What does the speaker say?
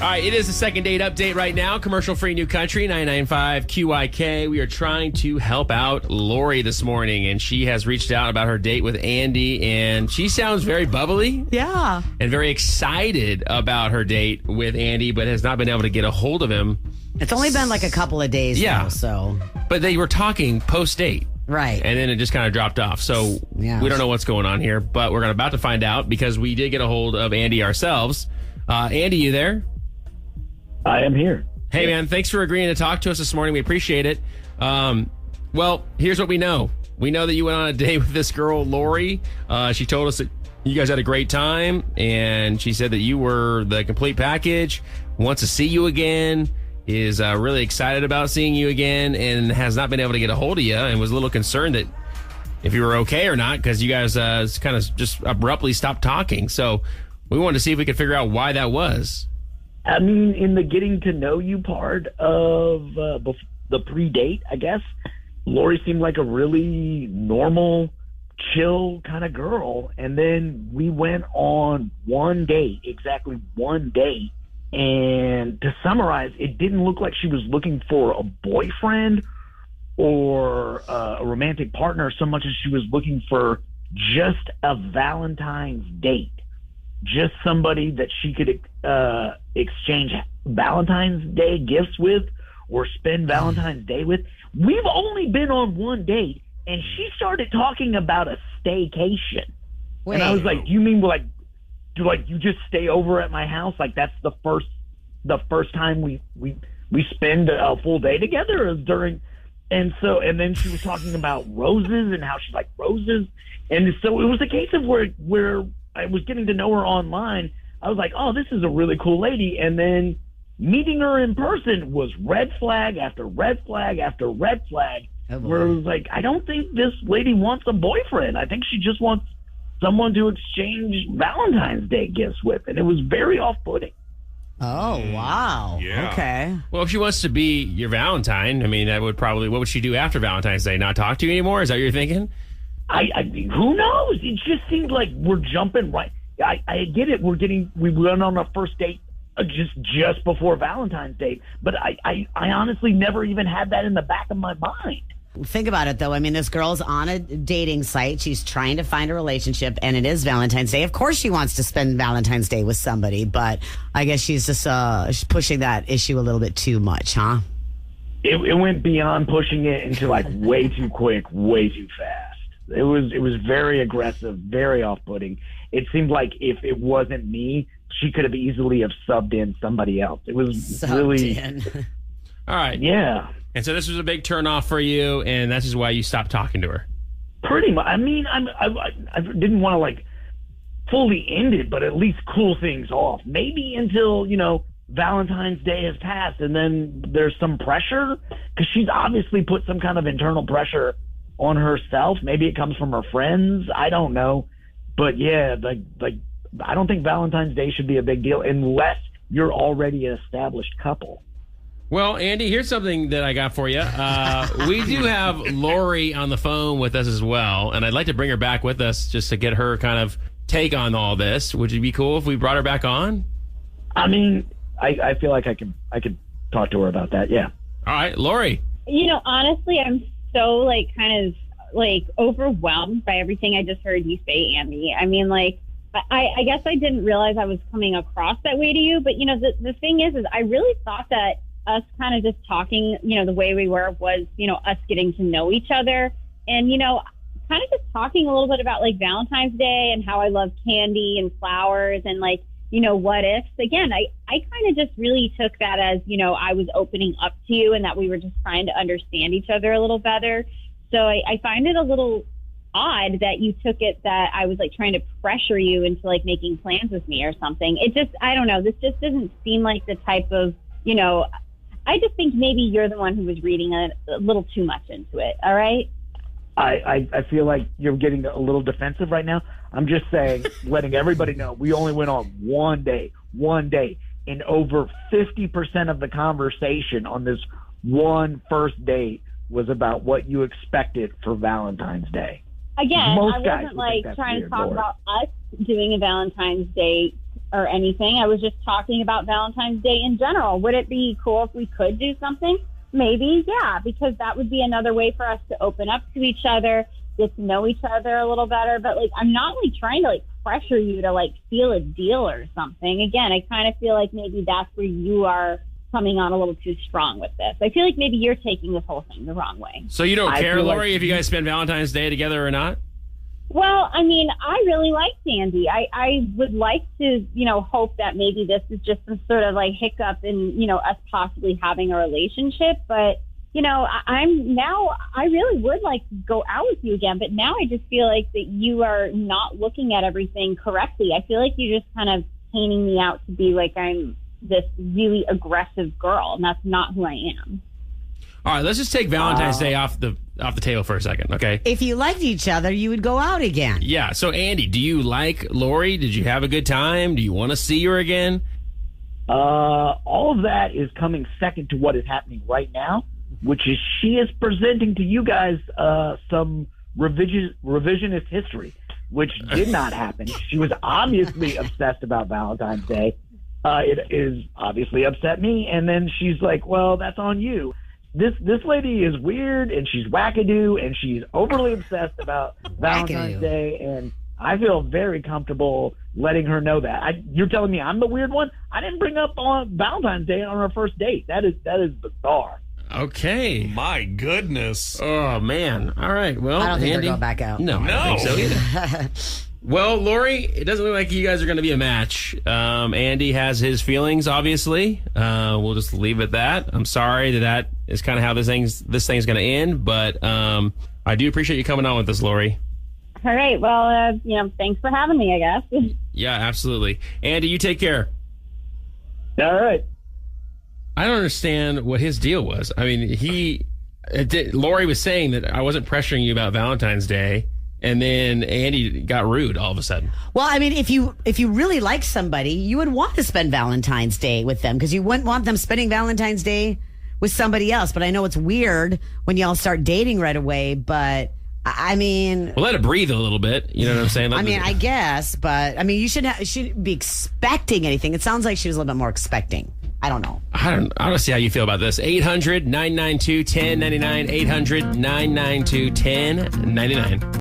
All right, it is the second date update right now. Commercial-free New Country, 995 QYK. We are trying to help out Lori this morning, and she has reached out about her date with Andy, and she sounds very bubbly. Yeah. And very excited about her date with Andy, but has not been able to get a hold of him. It's only been like a couple of days now, so. But they were talking post-date. Right. And then it just kind of dropped off. So we don't know what's going on here, but we're about to find out because we did get a hold of Andy ourselves. Andy, you there? I am here. Hey, man, thanks for agreeing to talk to us this morning. We appreciate it. Well, here's what we know. We know that you went on a date with this girl, Lori. She told us that you guys had a great time, and she said that you were the complete package, wants to see you again, is really excited about seeing you again, and has not been able to get a hold of you, and was a little concerned that if you were okay or not, because you guys kind of just abruptly stopped talking. So we wanted to see if we could figure out why that was. I mean, in the getting to know you part of the pre-date, I guess, Lori seemed like a really normal, chill kind of girl. And then we went on one date, exactly one date. And to summarize, it didn't look like she was looking for a boyfriend or a romantic partner so much as she was looking for just a Valentine's date. Just somebody that she could exchange Valentine's Day gifts with or spend Valentine's Day with. We've only been on one date, and she started talking about a staycation. Wait. And I was like, "Do you mean do you just stay over at my house? Like that's the first time we spend a full day together is during?" And then she was talking about roses and how she liked roses, and so it was a case of where I was getting to know her online. I was like, oh, this is a really cool lady. And then meeting her in person was red flag after red flag after red flag, where it was like, I don't think this lady wants a boyfriend. I think she just wants someone to exchange Valentine's Day gifts with. And it was very off-putting. Oh, wow. Yeah. Okay. Well, if she wants to be your Valentine, I mean, that would probably, what would she do after Valentine's Day? Not talk to you anymore? Is that what you're thinking? I who knows? It just seemed like we're jumping right. I get it. We went on our first date just before Valentine's Day, but I honestly never even had that in the back of my mind. Think about it, though. I mean, this girl's on a dating site. She's trying to find a relationship, and it is Valentine's Day. Of course she wants to spend Valentine's Day with somebody, but I guess she's just she's pushing that issue a little bit too much, huh? It went beyond pushing it into like way too quick, way too fast. It was very aggressive, very off-putting. It seemed like if it wasn't me, she could have easily have subbed in somebody else. It was really... All right. Yeah. And so this was a big turnoff for you, and that's just why you stopped talking to her. Pretty much. I mean, I didn't want to like fully end it, but at least cool things off. Maybe until, Valentine's Day has passed, and then there's some pressure, because she's obviously put some kind of internal pressure on herself. Maybe it comes from her friends. I don't know. But yeah, like I don't think Valentine's Day should be a big deal unless you're already an established couple. Well, Andy, here's something that I got for you. We do have Lori on the phone with us as well, and I'd like to bring her back with us just to get her kind of take on all this. Would it be cool if we brought her back on? I mean, I feel like I could talk to her about that. Yeah. All right, Lori. Honestly, I'm so kind of overwhelmed by everything I just heard you say, Andy. I mean, I guess I didn't realize I was coming across that way to you, but the thing is I really thought that us kind of just talking, the way we were was, us getting to know each other and, kind of just talking a little bit about Valentine's Day and how I love candy and flowers and what ifs. Again, I kind of just really took that as, I was opening up to you and that we were just trying to understand each other a little better. So I find it a little odd that you took it that I was trying to pressure you into making plans with me or something. It just, I don't know. This just doesn't seem like the type of, I just think maybe you're the one who was reading a little too much into it. All right. I feel like you're getting a little defensive right now. I'm just saying, letting everybody know we only went on one day, and over 50% of the conversation on this one first date was about what you expected for Valentine's Day. Again, I wasn't trying to talk about us doing a Valentine's Day or anything. I was just talking about Valentine's Day in general. Would it be cool if we could do something? Maybe, yeah, because that would be another way for us to open up to each other, get to know each other a little better. But like, I'm not like trying to like pressure you to like seal a deal or something. Again, I kind of feel like maybe that's where you are coming on a little too strong with this. I feel like maybe you're taking this whole thing the wrong way. So you don't care, feel like- Lori, if you guys spend Valentine's Day together or not? Well, I mean, I really like Sandy. I would like to, hope that maybe this is just some sort of like hiccup in, us possibly having a relationship. But, I really would like to go out with you again. But now I just feel like that you are not looking at everything correctly. I feel like you're just kind of painting me out to be like I'm this really aggressive girl, and that's not who I am. All right, let's just take Valentine's Day off the table for a second, okay? If you liked each other, you would go out again. Yeah, so Andy, do you like Lori? Did you have a good time? Do you want to see her again? All of that is coming second to what is happening right now, which is she is presenting to you guys some revisionist history, which did not happen. She was obviously obsessed about Valentine's Day. It is obviously upset me, and then she's like, well, that's on you. This lady is weird, and she's wackadoo, and she's overly obsessed about Valentine's Day, and I feel very comfortable letting her know that. You're telling me I'm the weird one? I didn't bring up on Valentine's Day on our first date. That is bizarre. Okay. My goodness. Oh, man. All right, well, I don't think Andy, they'll go back out. No, I don't think so either. Well, Lori, it doesn't look like you guys are going to be a match. Andy has his feelings, obviously. We'll just leave it at that. I'm sorry that is kind of how this thing's going to end, but I do appreciate you coming on with us, Lori. All right. Well, thanks for having me, I guess. Yeah, absolutely. Andy, you take care. All right. I don't understand what his deal was. I mean, Lori was saying that I wasn't pressuring you about Valentine's Day. And then Andy got rude all of a sudden. Well, I mean, if you really like somebody, you would want to spend Valentine's Day with them because you wouldn't want them spending Valentine's Day with somebody else. But I know it's weird when y'all start dating right away. But I mean, well, let it breathe a little bit. You know what I'm saying? I guess, but I mean, you shouldn't be expecting anything. It sounds like she was a little bit more expecting. I don't know. I don't see how you feel about this. 800-992-1099. 800-992-1099.